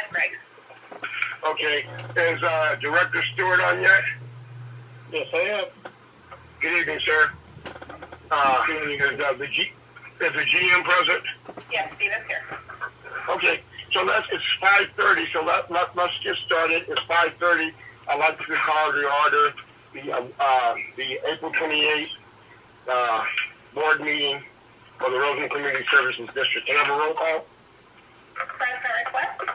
I'm Greg. Okay. Is Director Stewart on yet? Yes, I am. Good evening, sir. Is the GM present? Yes, Steve is here. Okay. So it's 5:30. So let's get started. It's 5:30. I'd like to call to order the April 28th board meeting for the Rosamond Community Services District. Can I have a roll call? President Rick Webb.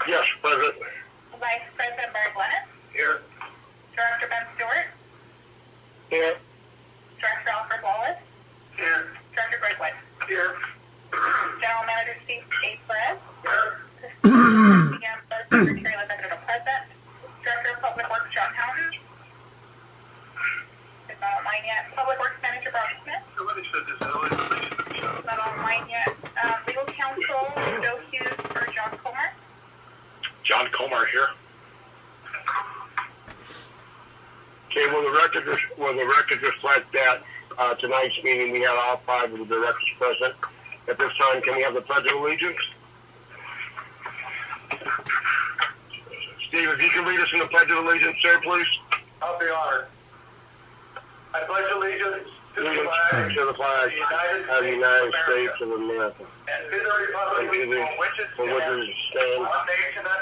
Yes, President. Vice President Byron Glennan. Here. Director Ben Stewart. Here. Director Alfred Wallis. Here. Director Greg Wood. Here. General Manager Steve Perez. Here. Secretary Executive President. Director of Public Works John Houghton. Is not online yet. Public Works Manager Bob Smith. Not online yet. Legal Counsel Joe Hughes or John Comer. John Comer here. Okay, will the record reflect that tonight's meeting we had all five of the directors present? At this time, can we have the Pledge of Allegiance? Steve, if you can lead us in the Pledge of Allegiance, sir, please. I'll be honored. I pledge allegiance to the flag of the United States of America, and to the republic for which it stands,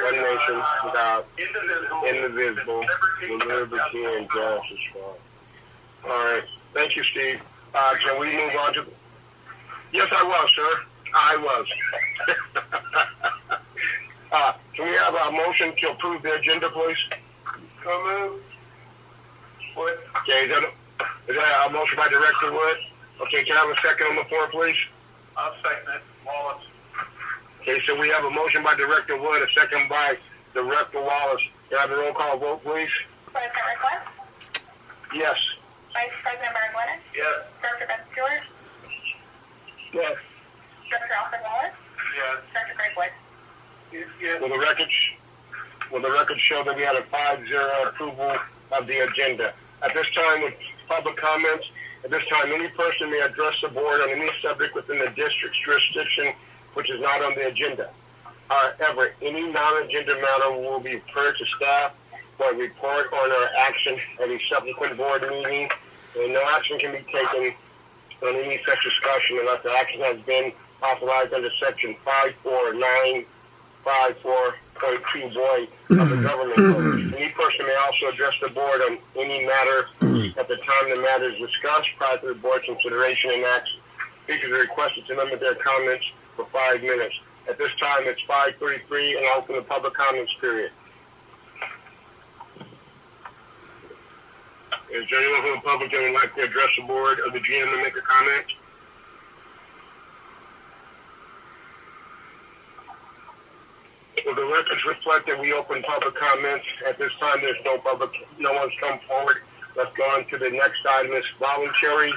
one nation, without indivisible, with liberty and justice for all. All right. Thank you, Steve. Can we move on to... Yes, I was, sir. I was. Can we have a motion to approve the agenda, please? So moved. Wood. Okay, is that a motion by Director Wood? Okay, can I have a second on the floor, please? I'll second it. Wallis. Okay, so we have a motion by Director Wood, a second by Director Wallis. Can I have a roll call vote, please? President Rick Webb. Yes. Vice President Byron Glennan. Yes. Director Ben Stewart. Yes. Director Alfred Wallis. Yes. Director Greg Wood. Yes. Will the record show that we had a 5-0 approval of the agenda? At this time, with public comments, at this time, any person may address the board on any subject within the district's jurisdiction which is not on the agenda. However, any non-agenda matter will be referred to staff for a report on our action at a subsequent board meeting, and no action can be taken on any such discussion unless the action has been authorized under Section 54954.2 void of the government code. Any person may also address the board on any matter at the time the matter is discussed prior to the board's consideration and action. Speakers are requested to limit their comments for 5 minutes. At this time, it's 5:33, and I'll open the public comments period. Is there anyone from the public that would like to address the board or the GM to make a comment? Well, the records reflect that we open public comments. At this time, there's no one's come forward. Let's go on to the next item. It's voluntary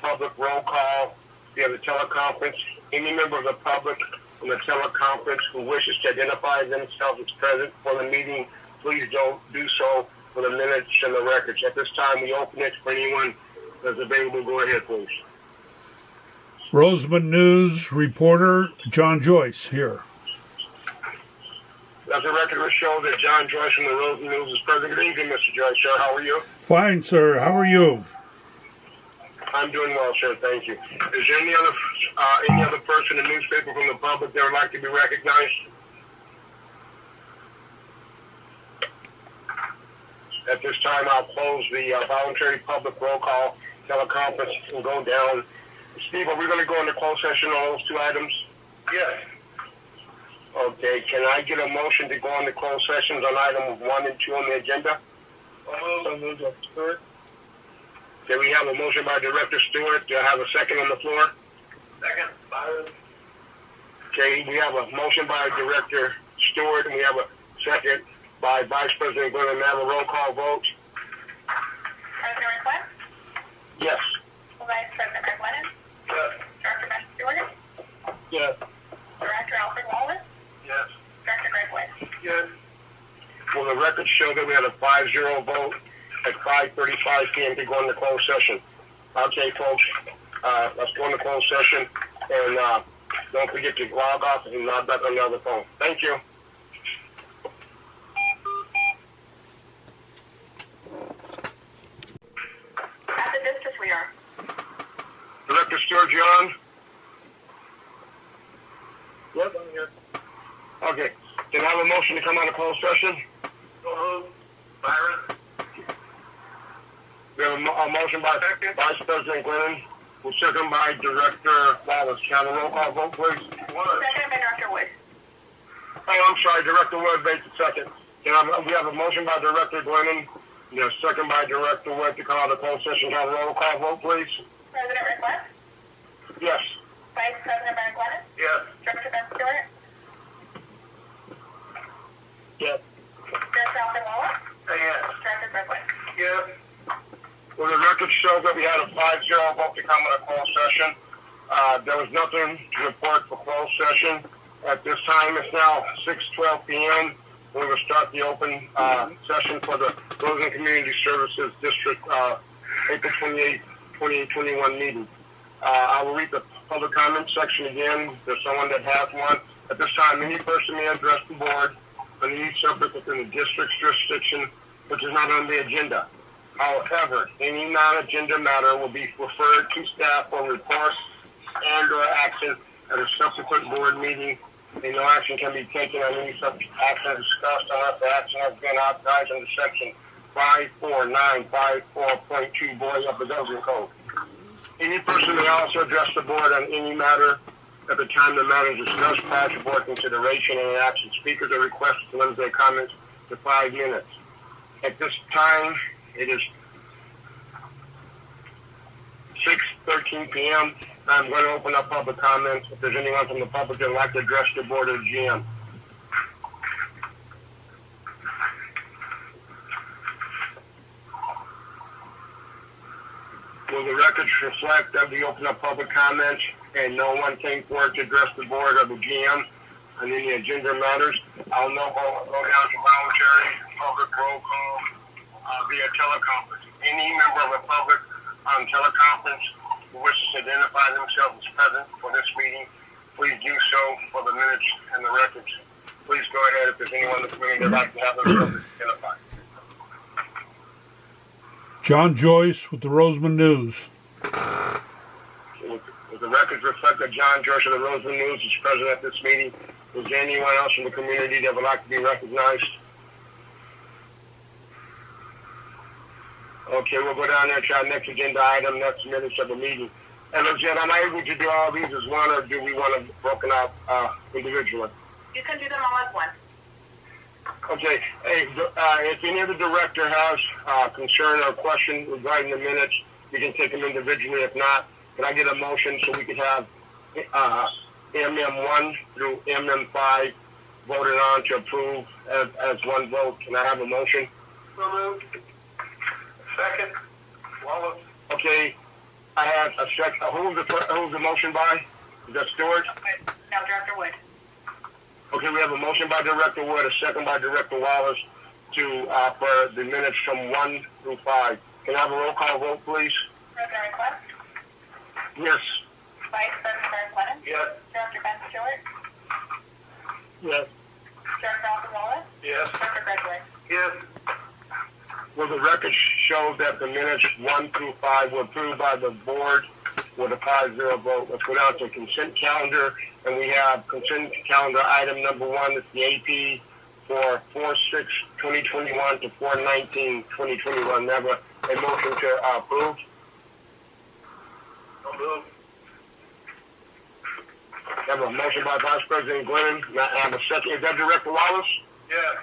public roll call via the teleconference. Any member of the public in the teleconference who wishes to identify themselves as present for the meeting, please don't do so for the minutes and the records. At this time, we open it for anyone that's available. Go ahead, please. Rosamond News reporter John Joyce here. Let the record show that John Joyce from the Rosamond News is present. Good evening, Mr. Joyce, sir. How are you? Fine, sir. How are you? I'm doing well, sir. Thank you. Is there any other person in the newspaper from the public that would like to be recognized? At this time, I'll close the voluntary public roll call teleconference and go down. Steve, are we going to go into closed session on those two items? Yes. Okay. Can I get a motion to go into closed sessions on items 1 and 2 on the agenda? Okay, we have a motion by Director Stewart. Do I have a second on the floor? Second. Byron. Okay, we have a motion by Director Stewart, and we have a second by Vice President Glennan. May I have a roll call vote? President Rick Webb. Yes. Vice President Greg Wood. Yes. Director Ben Stewart. Yes. Director Alfred Wallis. Yes. Director Greg Wood. Yes. Will the record show that we had a 5-0 vote at 5:35 p.m. to go into closed session? Okay, folks, let's go into closed session, and don't forget to log off and log back on the other phone. Thank you. Stewart, you on? Yep, I'm here. Okay. Can I have a motion to come out of closed session? So moved. Byron? We have a motion by Vice President Glennan, second by Director Wallis. Can I have a roll call vote, please? Wood? Second by Dr. Wood. Oh, I'm sorry, Director Wood makes the second. We have a motion by Director Glennan, second by Director Wood to come out of closed session. Can I have a roll call vote, please? President Rick Webb. Yes. Vice President Byron Glennan. Yes. Director Ben Stewart. Yes. Director Alfred Wallis. Yes. Director Greg Wood. Yes. Well, the record shows that we had a 5-0 vote to come out of closed session. There was nothing to report for closed session. At this time, it's now 6:12 p.m. We will start the open session for the Rosamond Community Services District April 28, 2021 meeting. I will read the public comment section again. If there's someone that has one. At this time, any person may address the board on any subject within the district's jurisdiction, which is not on the agenda. However, any non-agenda matter will be referred to staff for reports and/or action at a subsequent board meeting, and no action can be taken on any such action discussed unless the action has been authorized under Section 54954.2 Board of the Government Code. Any person may also address the board on any matter at the time the matter is discussed prior to board consideration and action. Speakers are requested to limit their comments to 5 minutes. At this time, it is 6:13 p.m. I'm going to open up public comments. If there's anyone from the public that would like to address the board or the GM. Will the records reflect that we open up public comments and no one came forward to address the board or the GM on any agenda matters? I'll now go down to voluntary public roll call via teleconference. Any member of the public on teleconference who wishes to identify themselves as present for this meeting, please do so for the minutes and the records. Please go ahead if there's anyone in the community that would like to have themselves identified. John Joyce with the Rosamond News. With the records reflect that John Joyce of the Rosamond News is present at this meeting. Is there anyone else in the community that would like to be recognized? Okay, we'll go down there to our next agenda item, next minutes of the meeting. And Jen, am I able to do all these as one, or do we want them broken out individually? You can do them all as one. Okay, hey, if any of the director has concern or question regarding the minutes, we can take them individually. If not, can I get a motion so we can have MM1 through MM5 voted on to approve as one vote? Can I have a motion? So moved. Second. Wallis? Okay, I have a second. Who's the motion by? Is that Stewart? Now, Director Wood. Okay, we have a motion by Director Wood, a second by Director Wallis to for the minutes from 1 through 5. Can I have a roll call vote, please? President Rick Webb. Yes. Vice President Byron Glennan. Yes. Director Ben Stewart. Yes. Director Alfred Wallis. Yes. Director Greg Wood. Yes. Well, the record shows that the minutes 1 through 5 were approved by the board with a 5-0 vote. Let's go down to consent calendar, and we have consent calendar item number 1. It's the AP for 4/6/2021 to 4/19/2021. Never a motion to approve. So moved. Have a motion by Vice President Glennan. Now, I have a second. Is that Director Wallis? Yes.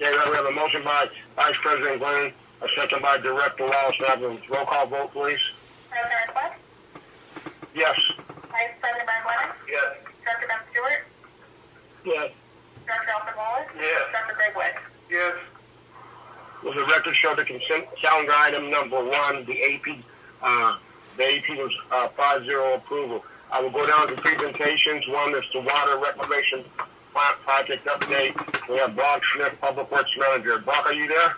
Okay, we have a motion by Vice President Glennan, a second by Director Wallis. Now, have a roll call vote, please. President Rick Webb. Yes. Vice President Byron Glennan. Yes. Director Ben Stewart. Yes. Director Alfred Wallis. Yes. Director Greg Wood. Yes. Will the record show the consent calendar item number 1, the AP was 5-0 approval. I will go down to presentations. One is the water reclamation plant project update. We have Brock Smith, Public Works Manager. Brock, are you there?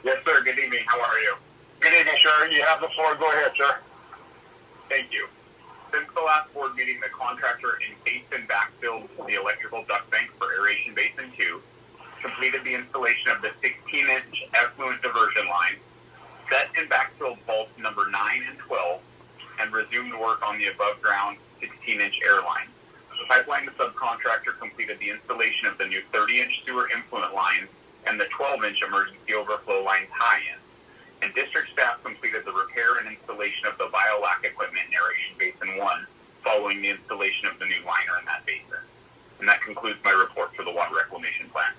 Yes, sir. Good evening. How are you? Good evening, sir. You have the floor. Go ahead, sir. Thank you. Since the last board meeting, the contractor encased and backfilled the electrical duct bank for aeration basin 2, completed the installation of the 16-inch effluent diversion line, set and backfilled vaults number 9 and 12, and resumed work on the above-ground 16-inch air line. The pipeline subcontractor completed the installation of the new 30-inch sewer influent line and the 12-inch emergency overflow line tie-in. And district staff completed the repair and installation of the biolac equipment in Aeration Basin 1 following the installation of the new liner in that basin. And that concludes my report for the water reclamation plan.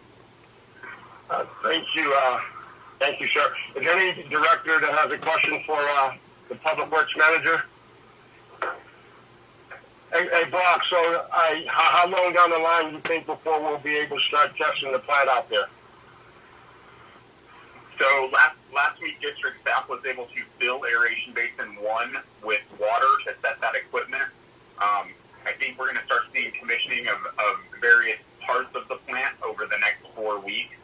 Thank you, sir. Is there any director that has a question for the Public Works Manager? Hey, Brock, so how long down the line do you think before we'll be able to start testing the plant out there? So last week, district staff was able to fill Aeration Basin 1 with water to set that equipment. I think we're going to start seeing commissioning of various parts of the plant over the next 4 weeks.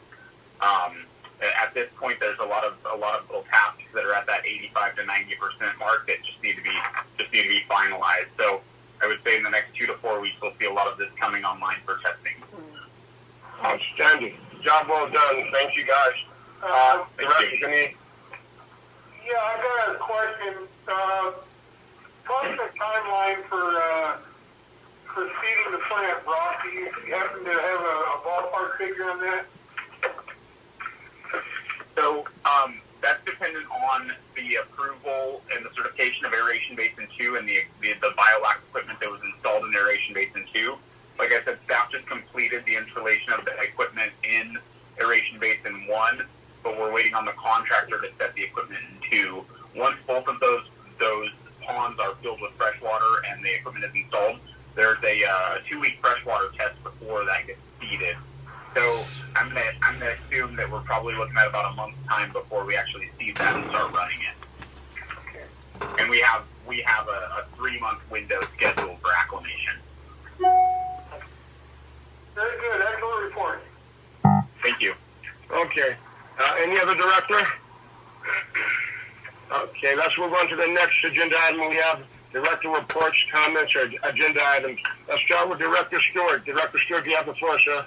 At this point, there's a lot of little tasks that are at that 85 to 90% mark that just need to be finalized. So I would say in the next 2 to 4 weeks, we'll see a lot of this coming online for testing. Outstanding. Job well done. Thank you, guys. Director, can you? Yeah, I got a question. What's the timeline for seeding the plant, Brock? Do you happen to have a ballpark figure on that? So that's dependent on the approval and the certification of Aeration Basin 2 and the biolac equipment that was installed in Aeration Basin 2. Like I said, staff just completed the installation of the equipment in Aeration Basin 1, but we're waiting on the contractor to set the equipment in 2. Once both of those ponds are filled with fresh water and the equipment is installed, there's a 2-week freshwater test before that gets seeded. So I'm gonna assume that we're probably looking at about a month's time before we actually seed that and start running it. Okay. And we have a 3-month window scheduled for acclimation. Very good. Excellent report. Thank you. Okay. Any other director? Okay, let's move on to the next agenda item. We have director reports, comments, or agenda items. Let's start with Director Stewart. Director Stewart, you have the floor, sir.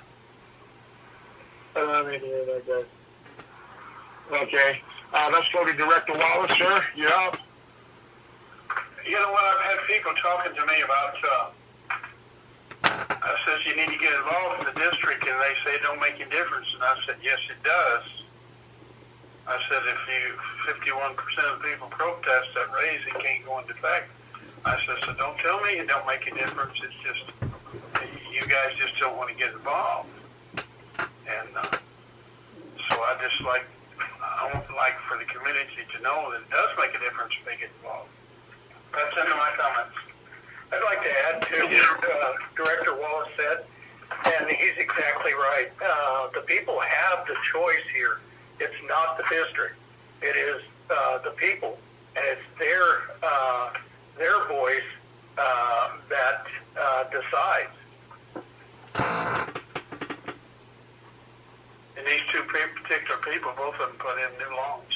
Okay. Let's go to Director Wallis, sir. You're up. You know what? I've had people talking to me about, I says, you need to get involved in the district, and they say it don't make a difference. And I said, yes, it does. I said, if 51% of the people protest that raise, it can't go into effect. I said, so don't tell me it don't make a difference. It's just, you guys just don't want to get involved. And so I would like for the community to know that it does make a difference if they get involved. That's the end of my comments. I'd like to add to what Director Wallis said, and he's exactly right. The people have the choice here. It's not the district. It is the people, and it's their voice that decides. And these two particular people, both of them put in new loans.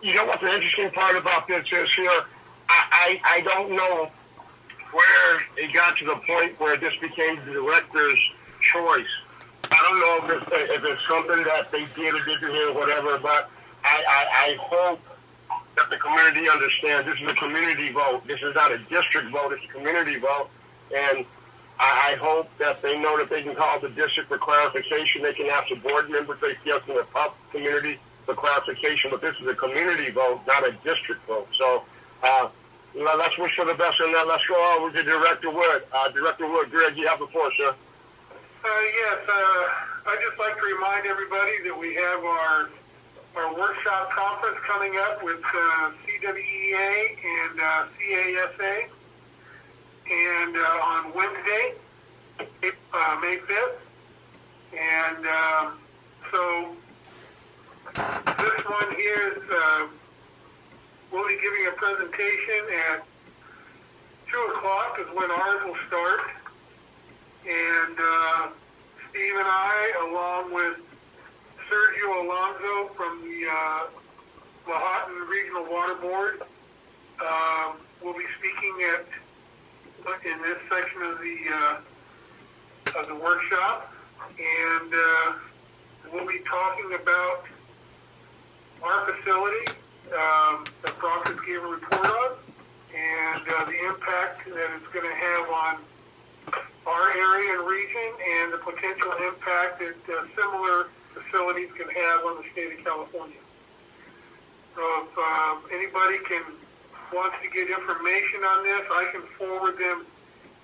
You know what the interesting part about this is here? I don't know where it got to the point where this became the director's choice. I don't know if it's something that they did or didn't hear or whatever, but I hope that the community understands this is a community vote. This is not a district vote, it's a community vote. And I hope that they know that they can call the district for clarification. They can ask the board members they feel from the pub community for clarification, but this is a community vote, not a district vote. So let's wish for the best on that. Let's go over to Director Wood. Director Wood, Greg, you have the floor, sir. Yes, I'd just like to remind everybody that we have our workshop conference coming up with CWEA and CASA, and on Wednesday, May 5th. And so this one here is, we'll be giving a presentation at 2 o'clock is when ours will start. And Steve and I, along with Sergio Alonso from the Lahontan Regional Water Board, will be speaking in this section of the workshop, and we'll be talking about facility that Bronx gave a report on, and the impact that it's going to have on our area and region, and the potential impact that similar facilities can have on the state of California. So if anybody wants to get information on this, I can forward them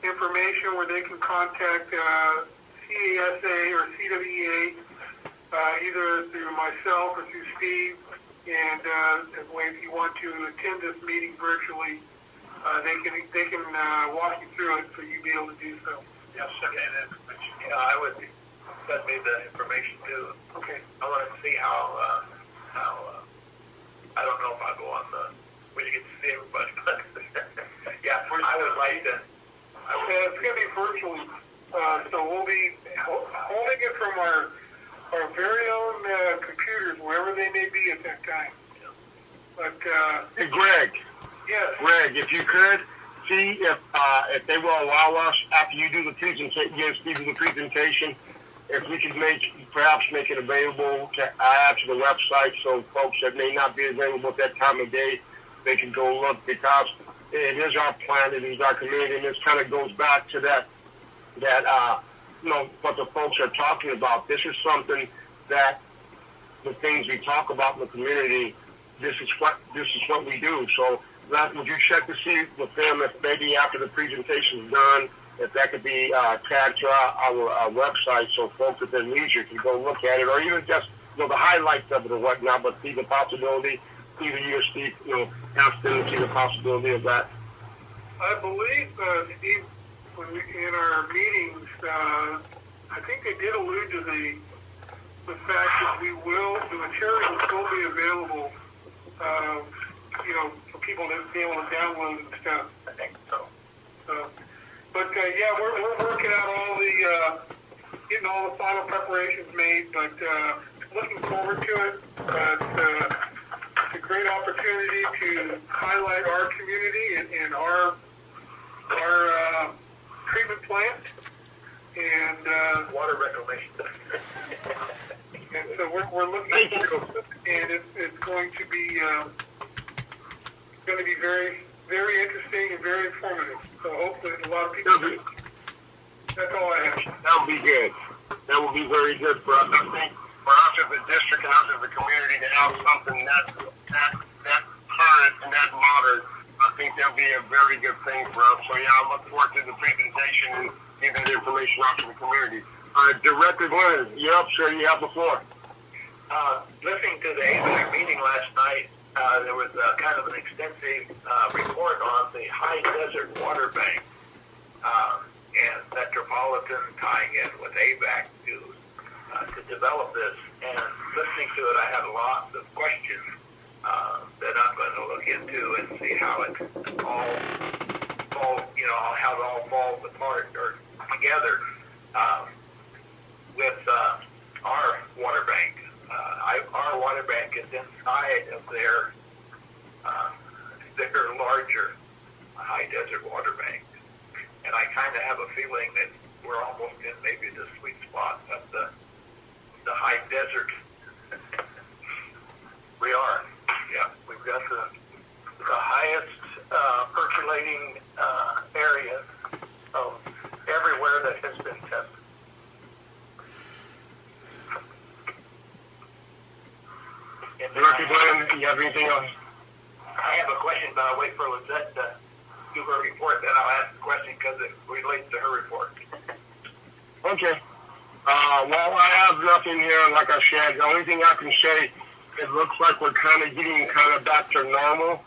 information where they can contact CASA or CWEA, either through myself or through Steve. And if you want to attend this meeting virtually, they can walk you through it, so you'll be able to do so. Yes, okay, then, I would send me the information too. Okay. I want to see how I don't know if I'll go on when you get to see everybody, but yeah, I would like to. It's going to be virtually, so we'll be holding it from our very own computers, wherever they may be at that time. But Hey, Greg. yes. Greg, if you could, see if they will allow us, after you do the presentation, give Steve the presentation, if we could perhaps make it available to add to the website, so folks that may not be available at that time of day, they can go look, because it is our plan, it is our community, and this kind of goes back to that what the folks are talking about. This is something that the things we talk about in the community, this is what we do. So would you check to see with them if maybe after the presentation is done, if that could be tagged to our website, so folks at their leisure can go look at it, or even just the highlights of it or whatnot, but see the possibility, either you or Steve, ask them to see the possibility of that. I believe, Steve, in our meetings, I think they did allude to the fact that the material will still be available, for people to be able to download and stuff. I think so. But yeah, we're working out getting all the final preparations made, but looking forward to it. It's a great opportunity to highlight our community and our treatment plant and Water reclamation. and so we're looking forward to it, and it's going to be very, very interesting and very informative. So hopefully a lot of people. That's all I have. That would be good. That would be very good for us. I think for us as a district and us as a community to have something that current and that modern, I think that'll be a very good thing for us. So yeah, I look forward to the presentation and getting that information out to the community. Director Glennan, you're up, sir. You have the floor. Listening to the ABAC meeting last night, there was kind of an extensive report on the high desert water bank and Metropolitan tying in with ABAC to develop this. And listening to it, I had lots of questions that I'm going to look into and see how it how it all falls apart or together with our water bank. Our water bank is inside of their larger high desert water bank, and I kind of have a feeling that we're almost in maybe the sweet spot of the high desert. We are, yeah. We've got the highest percolating area of everywhere that has been tested. Director Glennan, you have anything else? I have a question, but I'll wait for Lizette to do her report, then I'll ask the question because it relates to her report. Okay. Well, I have nothing here, like I said. The only thing I can say, it looks like we're kind of getting back to normal.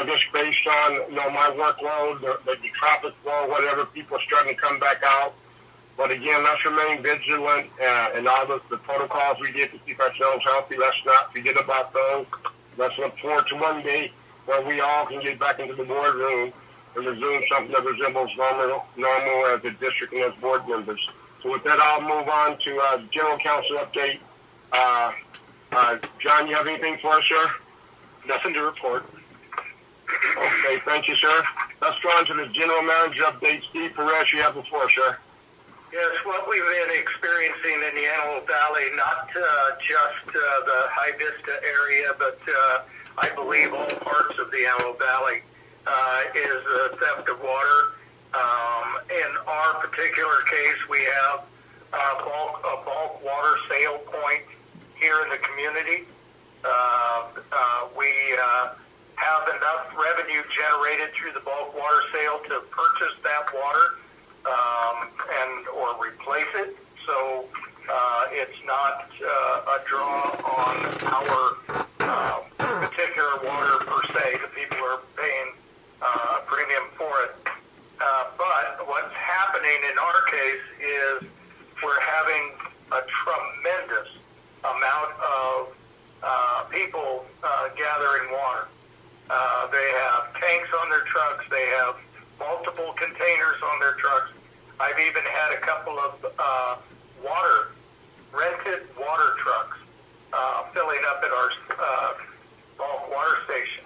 Just based on, my workload, the traffic flow, whatever, people are starting to come back out. But again, let's remain vigilant and all the protocols we did to keep ourselves healthy. Let's not forget about those. Let's look forward to one day where we all can get back into the boardroom and resume something that resembles normal as a district and as board members. So with that, I'll move on to General Counsel update. John, you have anything for us, sir? Nothing to report. Okay, thank you, sir. Let's go on to the General Manager update. Steve Perez, you have the floor, sir. Yes, what we've been experiencing in the Antelope Valley, not just the High Vista area, but I believe all parts of the Antelope Valley, is the theft of water. In our particular case, we have a bulk water sale point here in the community. We have enough revenue generated through the bulk water sale to purchase that water or replace it. So it's not a draw on our particular water per se. The people are paying a premium for it. But what's happening in our case is we're having a tremendous amount of people gathering water. They have tanks on their trucks. They have multiple containers on their trucks. I've even had a couple of rented water trucks filling up at our bulk water station.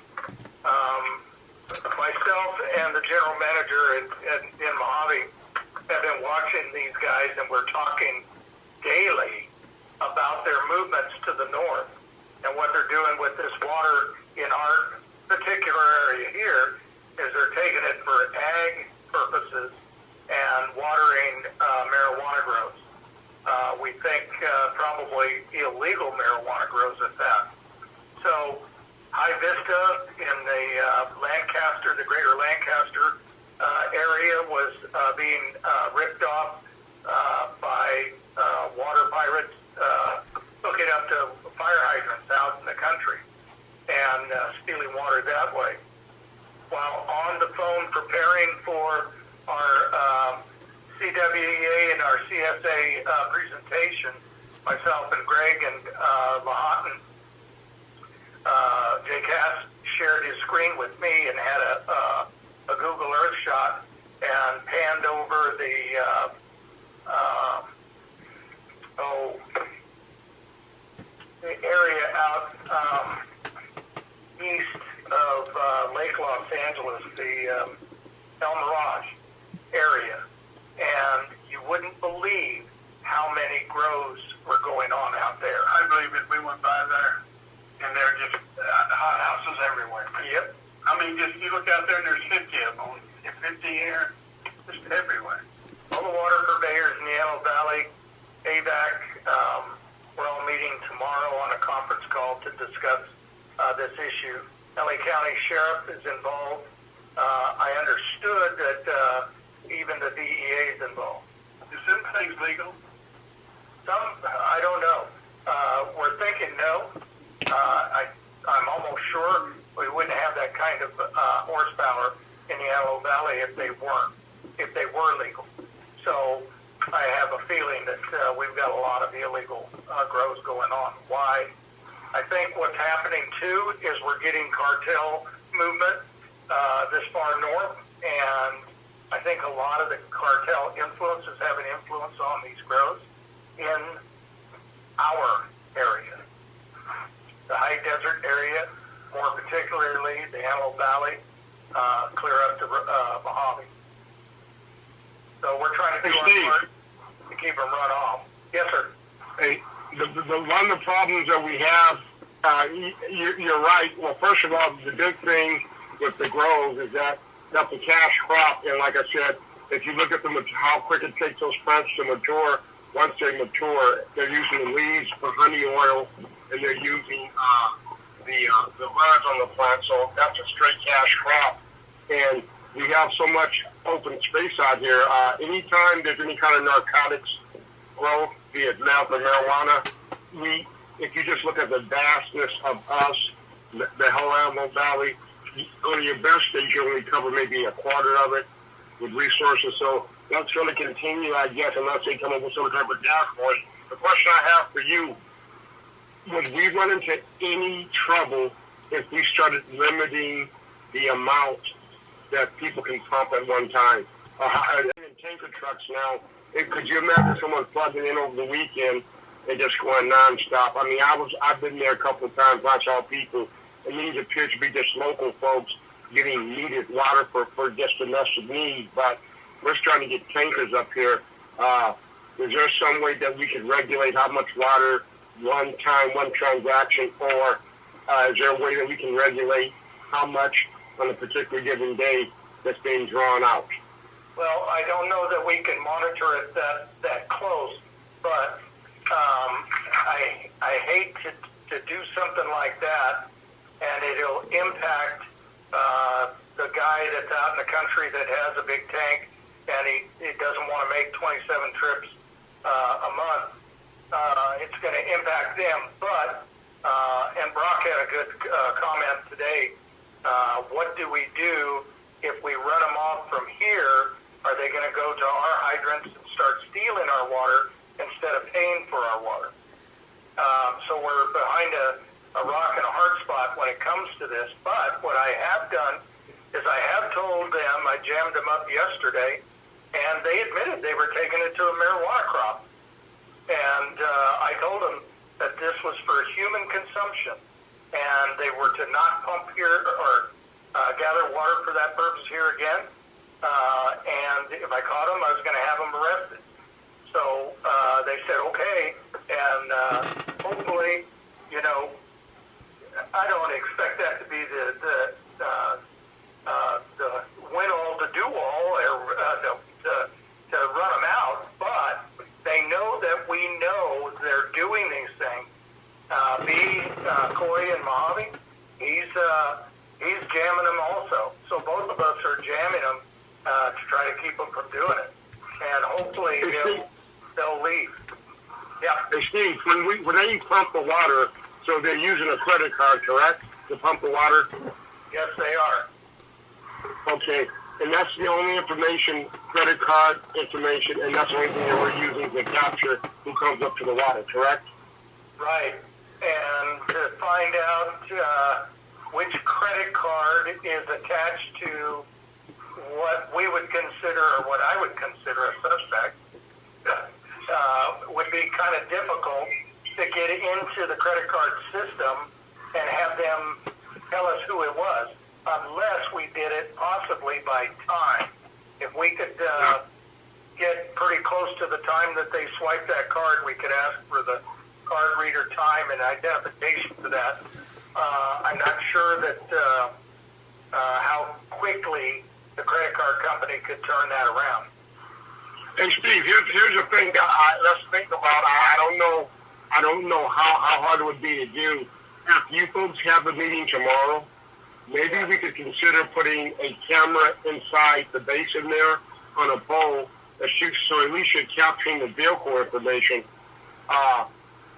Myself and the general manager in Mojave have been watching these guys, and we're talking daily about their movements to the north and what they're doing with this water in our particular area here is they're taking it for ag purposes and watering marijuana grows. We think probably illegal marijuana grows at that. So High Vista in the the greater Lancaster area was being ripped off by water pirates hooking up to fire hydrants out in the country and stealing water that way. While on the phone preparing for our CWEA and our CSA presentation, myself and Greg and Lahontan, Jay Cass shared his screen with me and had a Google Earth shot and panned over the area out east of Lake Los Angeles, the El Mirage area, and you wouldn't believe how many grows were going on out there. I believe it. We went by there, and they're just hot houses everywhere. Yep. I mean, just you look out there, and there's 50 of them. 50 here, just everywhere. All the water purveyors in the Antelope Valley, AVAC, we're all meeting tomorrow on a conference call to discuss this issue. LA County Sheriff is involved. I understood that even the DEA is involved. Is some things legal? Some, I don't know. We're thinking no. I'm almost sure we wouldn't have that kind of horsepower in the Antelope Valley if they were legal. So I have a feeling that we've got a lot of illegal grows going on. Why? I think what's happening too is we're getting cartel movement this far north, and I think a lot of the cartel influence is having influence on these grows in our area. The high desert area, more particularly the Antelope Valley, clear up to Mojave. So we're trying to do our part to keep them run off. Yes, sir. Hey, one of the problems that we have, you're right. Well, first of all, the big thing with the grows is that that's a cash crop, and like I said, if you look at how quick it takes those plants to mature, once they mature, they're using the leaves for honey oil, and they're using the buds on the plant, so that's a straight cash crop. And we have so much open space out here. Anytime there's any kind of narcotics growth, be it meth or marijuana, if you just look at the vastness of us, the whole Antelope Valley, go to your best state, you only cover maybe a quarter of it with resources. So that's going to continue, I guess, unless they come up with some type of dashboard. The question I have for you, would we run into any trouble if we started limiting the amount that people can pump at one time? In tanker trucks now, could you imagine someone plugging in over the weekend and just going nonstop? I mean, I've been there a couple of times. I saw people, and these appear to be just local folks getting needed water for just domestic needs. But we're starting to get tankers up here. Is there some way that we could regulate how much water, one time, one transaction, or is there a way that we can regulate how much on a particular given day that's being drawn out? Well, I don't know that we can monitor it that close, but I hate to do something like that, and it'll impact the guy that's out in the country that has a big tank, and he doesn't want to make 27 trips a month. It's going to impact them. But and Brock had a good comment today. What do we do if we run them off from here? Are they going to go to our hydrants and start stealing our water instead of paying for our water? So we're behind a rock and a hard spot when it comes to this. But what I have done is I have told them, I jammed them up yesterday, and they admitted they were taking it to a marijuana crop. And I told them that this was for human consumption, and they were to not pump here or gather water for that purpose here again. And if I caught them, I was going to have them arrested. So they said, okay, and hopefully, you know, I don't expect that to be the win-all to do-all or to run them out, but they know that we know they're doing these things. Coy and Mojave, he's jamming them also. So both of us are jamming them to try to keep them from doing it, and hopefully they'll leave. Yeah. Hey, Steve, when they pump the water, so they're using a credit card, correct, to pump the water? Yes, they are. Okay, and that's the only information, credit card information, and that's the only thing that we're using to capture who comes up to the water, correct? Right, and to find out which credit card is attached to what we would consider, or what I would consider a suspect, would be kind of difficult to get into the credit card system and have them tell us who it was, unless we did it possibly by time. If we could get pretty close to the time that they swipe that card, we could ask for the card reader time and identification for that. I'm not sure that how quickly the credit card company could turn that around. And Steve, here's the thing that let's think about. I don't know how hard it would be to do. If you folks have a meeting tomorrow, maybe we could consider putting a camera inside the basin there on a pole that shoots, so at least you're capturing the vehicle information.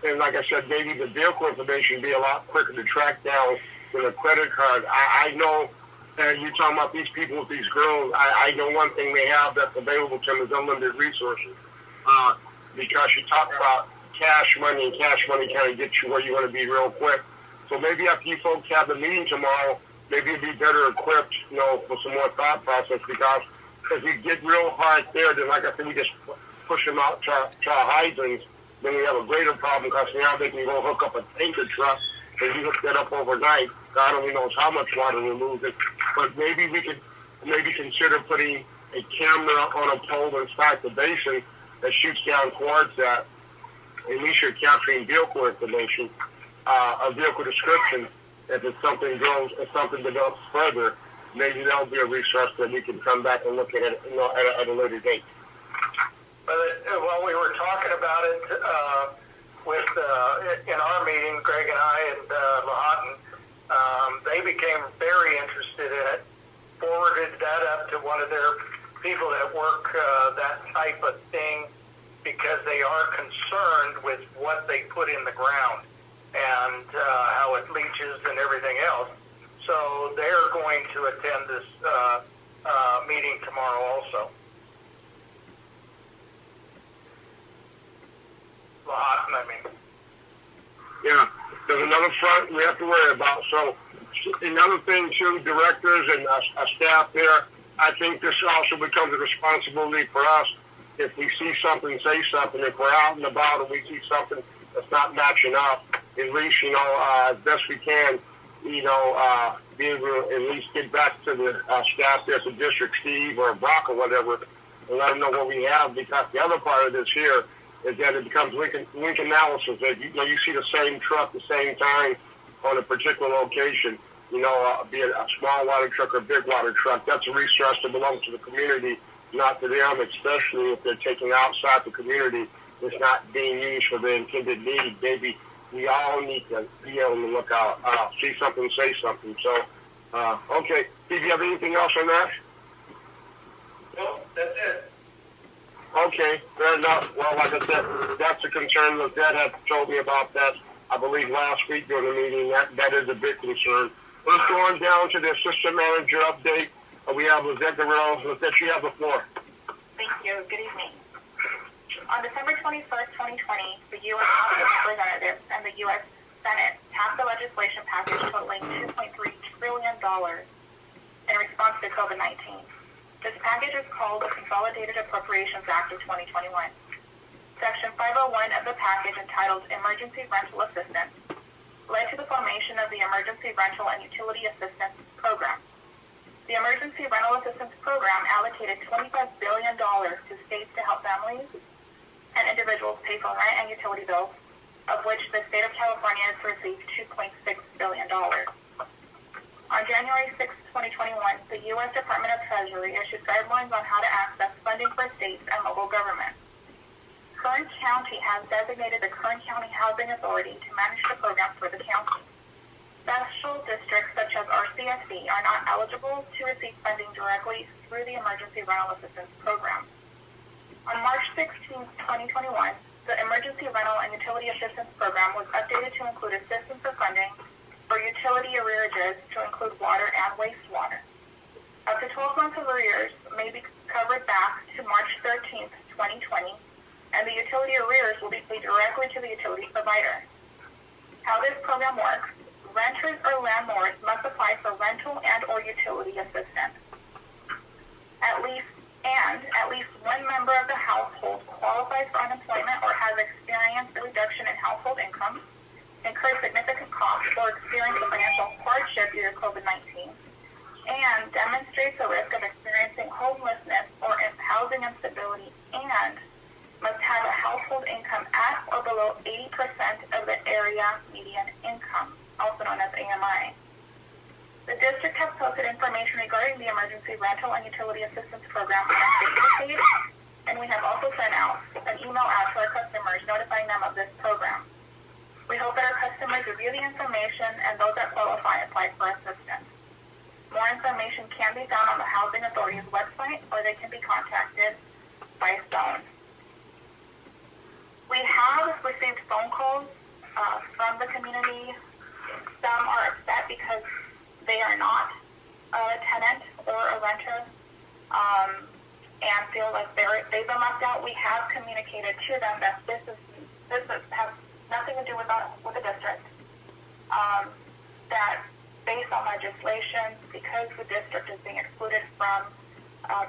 And like I said, maybe the vehicle information would be a lot quicker to track down than a credit card. I know you're talking about these people with these girls. I know one thing they have that's available to them is unlimited resources. Because you talk about cash money, and cash money kind of gets you where you want to be real quick. So maybe after you folks have the meeting tomorrow, maybe you'd be better equipped, you know, for some more thought process, because if we get real hard there, then like I said, we just push them out to our hydrants, then we have a greater problem, because now they can go hook up a tanker truck, and you hook that up overnight. God only knows how much water we're losing. But maybe we could consider putting a camera on a pole inside the basin that shoots down towards that. At least you're capturing vehicle information, a vehicle description. If it's something grows, if something develops further, maybe that'll be a resource that we can come back and look at it, you know, at a later date. But while we were talking about it with in our meeting, Greg and I and Lahatan, they became very interested in it. Forwarded that up to one of their people that work that type of thing, because they are concerned with what they put in the ground and how it leaches and everything else. So they're going to attend this meeting tomorrow also. I mean. Yeah, there's another front we have to worry about. So another thing too, directors and staff there, I think this also becomes a responsibility for us. If we see something, say something. If we're out and about and we see something that's not matching up, at least, you know, as best we can, you know, be able to at least get back to the staff there, the district, Steve or Brock or whatever, and let them know what we have, because the other part of this here is that it becomes link analysis. That you see the same truck the same time on a particular location, be it a small water truck or a big water truck. That's a resource that belongs to the community, not to them, especially if they're taking outside the community. It's not being used for the intended need. Maybe we all need to be able to look out, see something, say something. So, okay. Do you have anything else on that? No, that's it. Okay, fair enough. Well, like I said, that's a concern. The Vet had told me about that, I believe, last week during the meeting. That is a big concern. Let's go on down to the assistant manager update. We have Lizette Guerrero. Lizette, you have the floor. Thank you. Good evening. On December 21st, 2020, the U.S. House of Representatives and the U.S. Senate passed a legislation package totaling $2.3 trillion in response to COVID-19. This package is called the Consolidated Appropriations Act of 2021. Section 501 of the package, entitled Emergency Rental Assistance, led to the formation of the Emergency Rental and Utility Assistance Program. The Emergency Rental Assistance Program allocated $25 billion to states to help families and individuals pay for rent and utility bills, of which the state of California has received $2.6 billion. On January 6, 2021, the U.S. Department of Treasury issued guidelines on how to access funding for states and local government. Kern County has designated the Kern County Housing Authority to manage the program for the county. Special districts such as RCSD are not eligible to receive funding directly through the Emergency Rental Assistance Program. On March 16, 2021, the Emergency Rental and Utility Assistance Program was updated to include assistance for funding for utility arrearages to include water and wastewater. Up to 12 months of arrears may be covered back to March 13, 2020, and the utility arrears will be paid directly to the utility provider. How this program works: renters or landlords must apply for rental and or utility assistance. At least one member of the household qualifies for unemployment or has experienced a reduction in household income, incurred significant costs, or experienced financial hardship due to COVID-19, and demonstrates a risk of experiencing homelessness or housing instability, and must have a household income at or below 80% of the area median income, also known as AMI. The district has posted information regarding the Emergency Rental and Utility Assistance Program on our Facebook page, and we have also sent out an email out to our customers notifying them of this program. We hope that our customers review the information and those that qualify apply for assistance. More information can be found on the Housing Authority's website, or they can be contacted by phone. We have received phone calls from the community. Some are upset because they are not a tenant or a renter and feel like they've been left out. We have communicated to them that this has nothing to do with the district. That based on legislation, because the district is being excluded from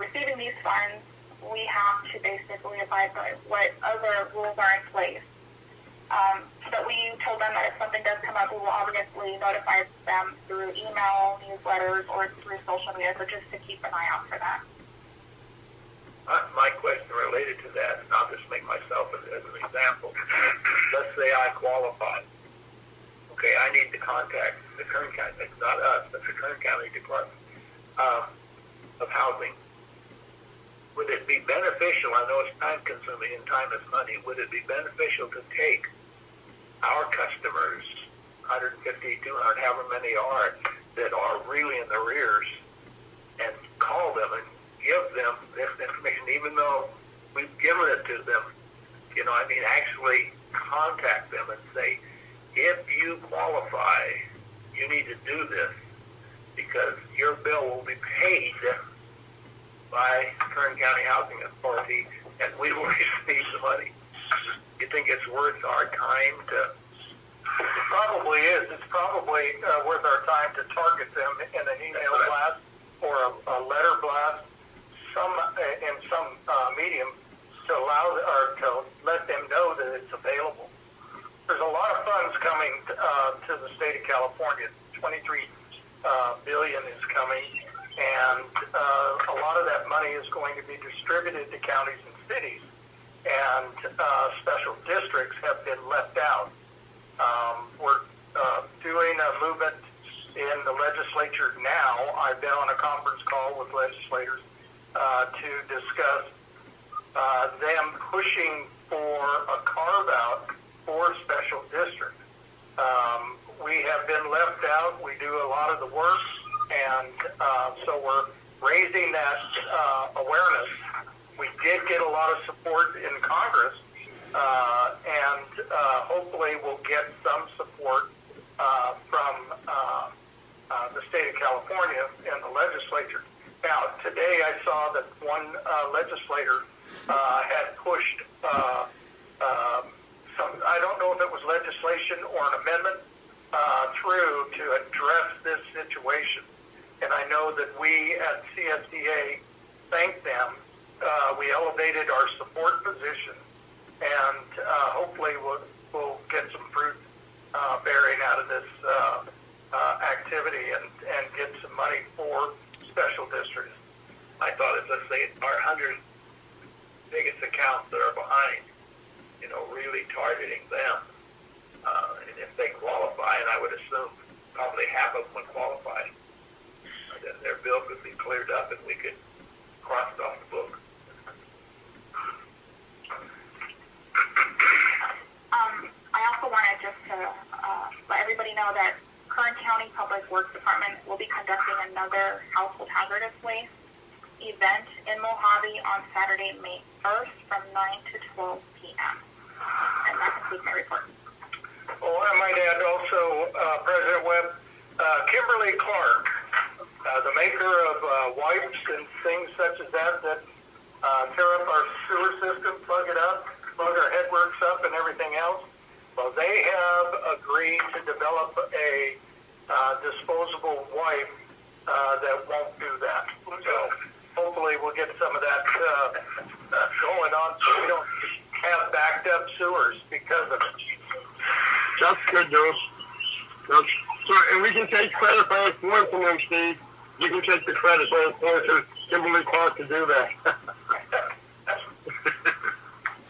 receiving these funds, we have to basically abide by what other rules are in place. But we told them that if something does come up, we will obviously notify them through email, newsletters, or through social media, so just to keep an eye out for that. My question related to that, and I'll just make myself as an example. Let's say I qualify. Okay, I need to contact the Kern County, it's not us, but the Kern County Department of Housing. Would it be beneficial, I know it's time consuming and time is money, would it be beneficial to take our customers, 150, 200, however many are, that are really in the rears, and call them and give them this information, even though we've given it to them, actually contact them and say, if you qualify, you need to do this, because your bill will be paid by Kern County Housing Authority, and we will receive the money. You think it's worth our time to? It probably is. It's probably worth our time to target them in an email blast or a letter blast, in some medium, to allow or to let them know that it's available. There's a lot of funds coming to the state of California. $23 billion is coming, and a lot of that money is going to be distributed to counties and cities, and special districts have been left out. We're doing a movement in the legislature now. I've been on a conference call with legislators to discuss them pushing for a carve-out for special districts. We have been left out. We do a lot of the work, and so we're raising that awareness. We did get a lot of support in Congress, and hopefully we'll get some support from the state of California and the legislature. Now, today I saw that one legislator had pushed some, I don't know if it was legislation or an amendment, through to address this situation. And I know that we at CSDA thank them. We elevated our support position, and hopefully we'll get some fruit bearing out of this activity and get some money for special districts. I thought it, let's say, our 100 biggest accounts that are behind, really targeting them. And if they qualify, and I would assume probably half of them would qualify, then their bill could be cleared up and we could cross it off the book. I also wanted just to let everybody know that Kern County Public Works Department will be conducting another household hazardous waste event in Mojave on Saturday, May 1st from 9 to 12 p.m. And that concludes my report. Oh, I might add also, President Webb, Kimberly Clark, the maker of wipes and things such as that tear up our sewer system, plug it up, plug our headworks up and everything else. Well, they have agreed to develop a disposable wipe that won't do that. So hopefully we'll get some of that going on so we don't have backed up sewers because of it. That's good news. So, and we can take credit for it from them, Steve. You can take the credit for it to Kimberly Clark to do that.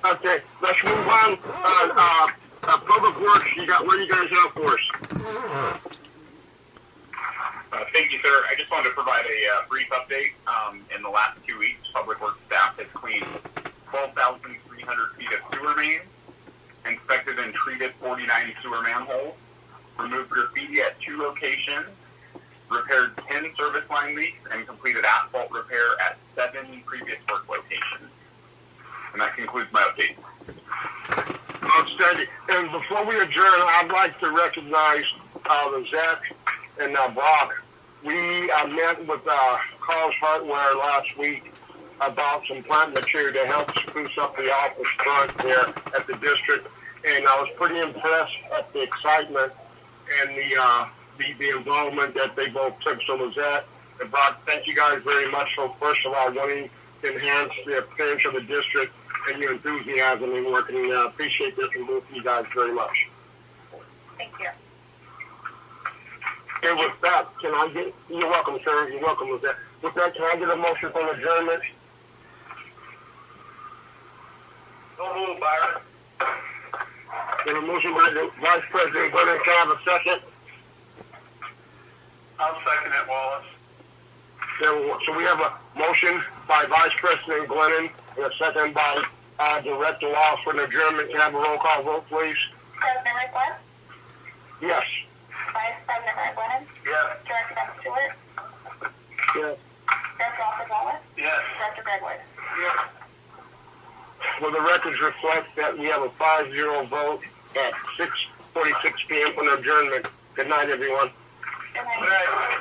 Okay, let's move on. Public Works, what do you guys have for us? Thank you, sir. I just wanted to provide a brief update. In the last 2 weeks, Public Works staff has cleaned 12,300 feet of sewer mains, inspected and treated 49 sewer manholes, removed graffiti at 2 locations, repaired 10 service line leaks, and completed asphalt repair at 7 previous work locations. And that concludes my update. Outstanding. And before we adjourn, I'd like to recognize Zach and Brock. We met with Carl's Hardware last week about some plant material to help spruce up the office front there at the district. And I was pretty impressed at the excitement and the involvement that they both took. So Lizette and Brock, thank you guys very much for, first of all, wanting to enhance the appearance of the district and your enthusiasm in working. I appreciate this from both of you guys very much. Thank you. And with that, you're welcome, sir. You're welcome, Lizette. With that, can I get a motion for adjournment? So move, Byron. Get a motion by the Vice President Glennan. Can I have a second? I'll second it, Wallis. So we have a motion by Vice President Glennan and a second by Director Wallis for an adjournment. Can I have a roll call vote, please? President Rick Webb? Yes. Vice President Byron Glennan? Yes. Director Stewart? Yes. Director Wallis? Yes. Director Greg Wood? Yes. Well, the records reflect that we have a 5-0 vote at 6:46 p.m. for an adjournment. Good night, everyone. Good night. Good night.